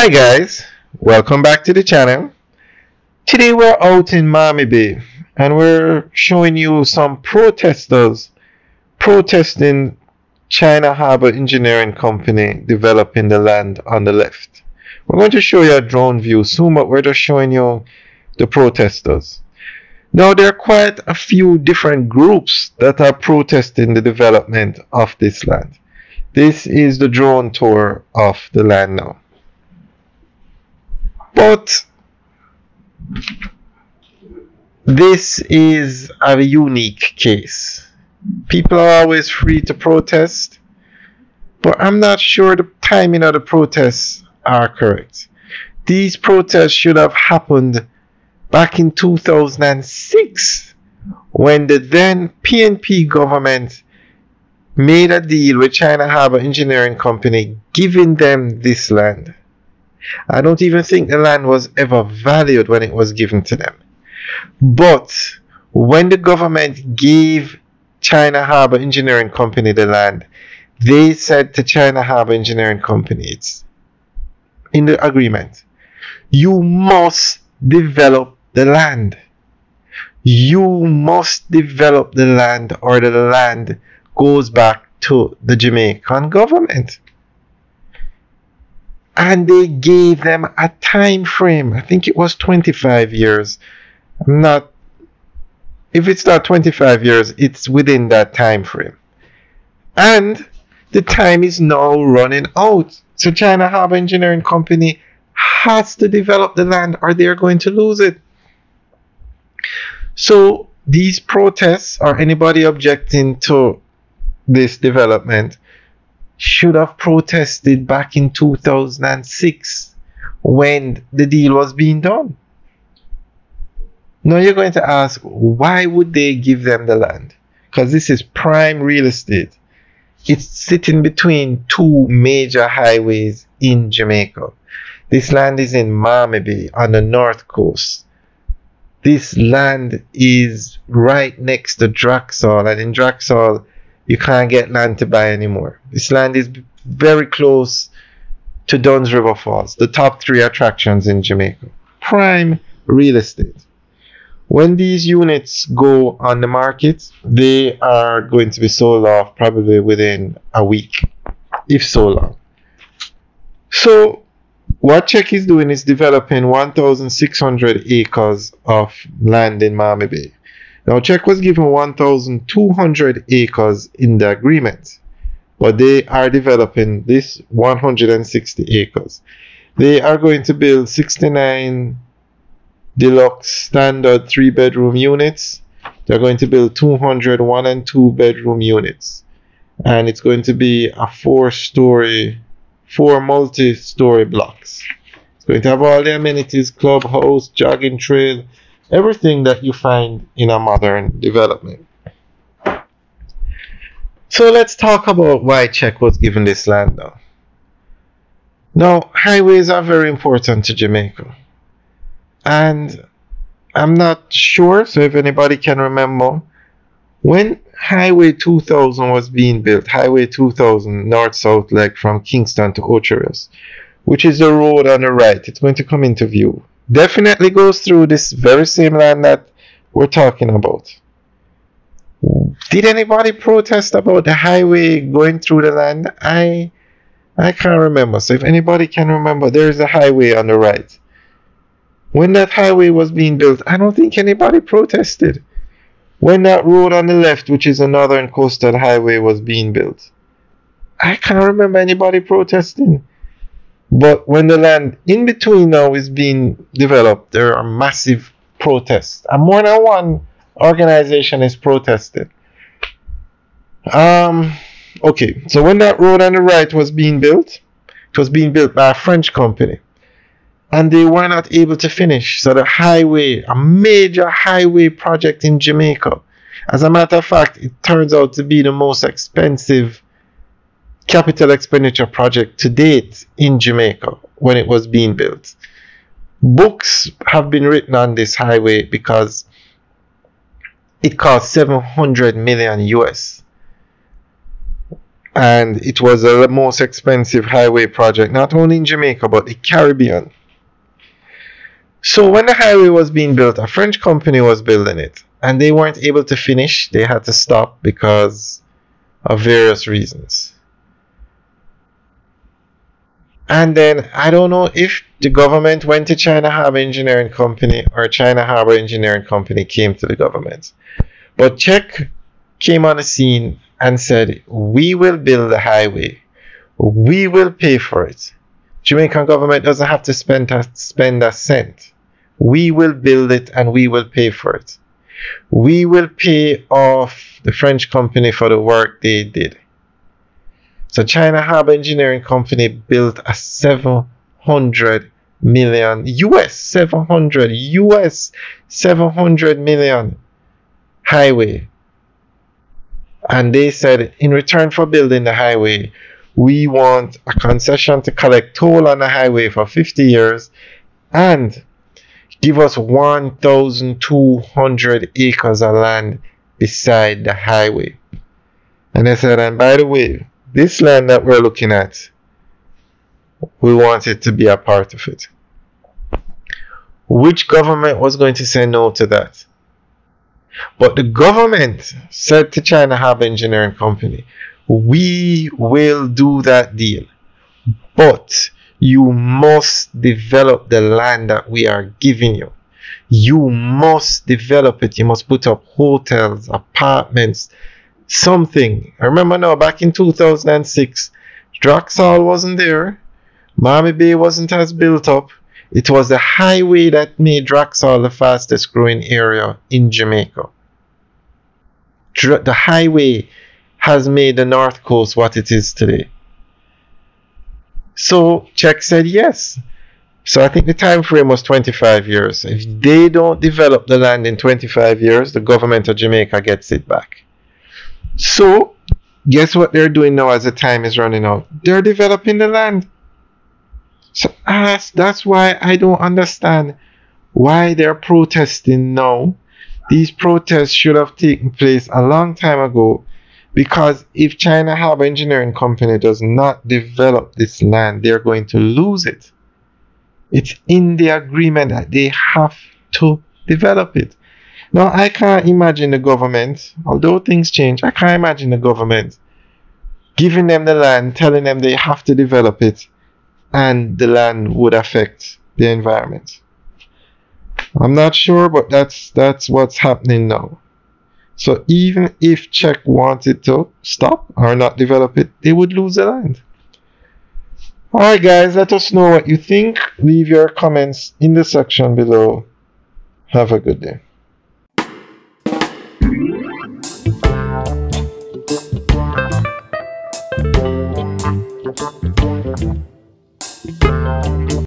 Hi guys, welcome back to the channel. Today we're out in Mammee and we're showing you some protesters protesting China Harbour Engineering Company developing the land on the left. We're going to show you a drone view soon, but we're just showing you the protesters. Now there are quite a few different groups that are protesting the development of this land. This is the drone tour of the land now. But this is a unique case. People are always free to protest, but I'm not sure the timing of the protests are correct. These protests should have happened back in 2006 when the then PNP government made a deal with China Harbour Engineering Company giving them this land. I don't even think the land was ever valued when it was given to them. But when the government gave China Harbour Engineering Company the land, they said to China Harbour Engineering Company, it's in the agreement, you must develop the land. You must develop the land or the land goes back to the Jamaican government. And they gave them a time frame. I think it was 25 years. If it's not 25 years, it's within that time frame. And the time is now running out. So China Harbour Engineering Company has to develop the land or they're going to lose it. So these protests or anybody objecting to this development should have protested back in 2006 when the deal was being done. Now you're going to ask, why would they give them the land? Because this is prime real estate. It's sitting between two major highways in Jamaica. This land is in Mammee on the north coast. This land is right next to Draxall, and in Draxall you can't get land to buy anymore. This land is very close to Dunn's River Falls, the top 3 attractions in Jamaica. Prime real estate. When these units go on the market, they are going to be sold off probably within a week, if so long. So what CHEC is doing is developing 1,600 acres of land in Mammee. Now CHEC was given 1,200 acres in the agreement, but they are developing this 160 acres. They are going to build 69 deluxe standard 3-bedroom units. They're going to build 200 1- and 2-bedroom units. And it's going to be a 4 multi-story blocks. It's going to have all the amenities, clubhouse, jogging trail, everything that you find in a modern development. So let's talk about why CHEC was given this land now. Now, highways are very important to Jamaica. And I'm not sure, so if anybody can remember, when Highway 2000 was being built, Highway 2000 north-south leg from Kingston to Ocherius, which is the road on the right, it's going to come into view. Definitely goes through this very same land that we're talking about. Did anybody protest about the highway going through the land? I can't remember. So if anybody can remember, there's a highway on the right. When that highway was being built, I don't think anybody protested. When that road on the left, which is a northern coastal highway, was being built, I can't remember anybody protesting. But when the land in between now is being developed, there are massive protests. And more than one organization is protesting. Okay, so when that road on the right was being built, it was being built by a French company. And they were not able to finish. So the highway, a major highway project in Jamaica, as a matter of fact, it turns out to be the most expensive capital expenditure project to date in Jamaica when it was being built. Books have been written on this highway because it cost 700 million US. And it was the most expensive highway project, not only in Jamaica, but the Caribbean. So when the highway was being built, a French company was building it. And they weren't able to finish. They had to stop because of various reasons. And then I don't know if the government went to China Harbour Engineering Company or China Harbour Engineering Company came to the government. But CHEC came on the scene and said, we will build the highway. We will pay for it. Jamaican government doesn't have to spend a cent. We will build it and we will pay for it. We will pay off the French company for the work they did. So China Harbour Engineering Company built a 700 million US 700 million highway. And they said, in return for building the highway, we want a concession to collect toll on the highway for 50 years and give us 1,200 acres of land beside the highway. And they said, and by the way, this land that we're looking at, we want it to be a part of it. Which government was going to say no to that? But the government said to China Harbour Engineering Company, we will do that deal, but you must develop the land that we are giving you. You must develop it. You must put up hotels, apartments, something. I remember now, back in 2006, Draxall wasn't there. Mammee Bay wasn't as built up. It was the highway that made Draxall the fastest growing area in Jamaica. The highway has made the North Coast what it is today. So CHEC said yes. So I think the time frame was 25 years. If they don't develop the land in 25 years, the government of Jamaica gets it back. So guess what they're doing now as the time is running out? They're developing the land. So that's why I don't understand why they're protesting now. These protests should have taken place a long time ago, because if China Harbour Engineering Company does not develop this land, they're going to lose it. It's in the agreement that they have to develop it. Now, I can't imagine the government, although things change, I can't imagine the government giving them the land, telling them they have to develop it, and the land would affect the environment. I'm not sure, but that's what's happening now. So even if CHEC wanted to stop or not develop it, they would lose the land. Alright guys, let us know what you think. Leave your comments in the section below. Have a good day.